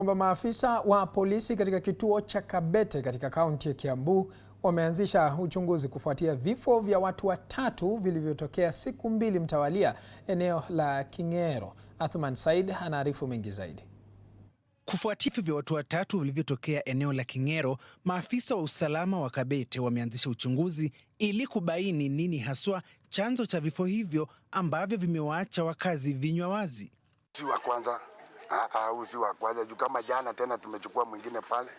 Kwamba maafisa wa polisi katika kituo cha Kabete katika kaunti ya Kiambu wameanzisha uchunguzi kufuatia vifo vya watu watatu vilivyotokea siku mbili mtawalia eneo la King'ero. Athman Said anaarifu mengi zaidi. Kufuatia vifo vya watu watatu vilivyotokea eneo la King'ero, maafisa wa usalama wa Kabete wameanzisha uchunguzi ili kubaini nini haswa chanzo cha vifo hivyo ambavyo vimewaacha wakazi vinywa wazi. Uzi wa kwanza juu kama jana tena tumechukua mwingine pale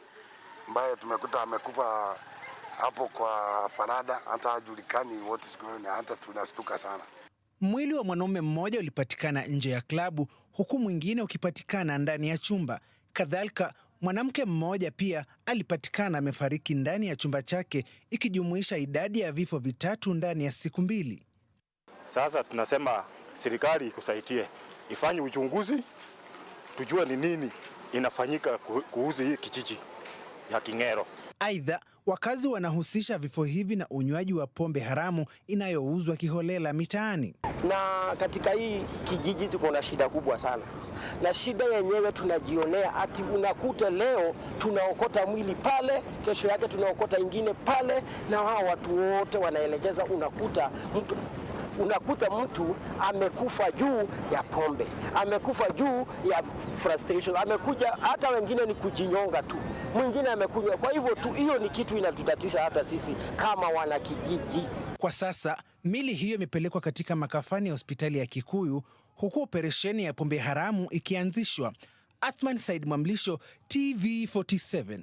ambaye tumekuta amekufa hapo kwa farada, hata hajulikani what is going on, hata tunastuka sana. Mwili wa mwanaume mmoja ulipatikana nje ya klabu huku mwingine ukipatikana ndani ya chumba. Kadhalika mwanamke mmoja pia alipatikana amefariki ndani ya chumba chake, ikijumuisha idadi ya vifo vitatu ndani ya siku mbili. Sasa tunasema serikali ikusaidie, ifanye uchunguzi tujue ni nini inafanyika kuhusu hii kijiji ya King'ero. Aidha, wakazi wanahusisha vifo hivi na unywaji wa pombe haramu inayouzwa kiholela mitaani. Na katika hii kijiji tuko na shida kubwa sana, na shida yenyewe tunajionea, ati unakuta leo tunaokota mwili pale, kesho yake tunaokota ingine pale, na hao watu wote wanaelekeza, unakuta mtu amekufa juu ya pombe, amekufa juu ya frustration, amekuja hata wengine ni kujinyonga tu, mwingine amekunywa. Kwa hivyo tu hiyo ni kitu inatutatisha hata sisi kama wana kijiji. Kwa sasa mili hiyo imepelekwa katika makafani ya hospitali ya Kikuyu huku operesheni ya pombe haramu ikianzishwa. Athman Said Mwamlisho, TV47.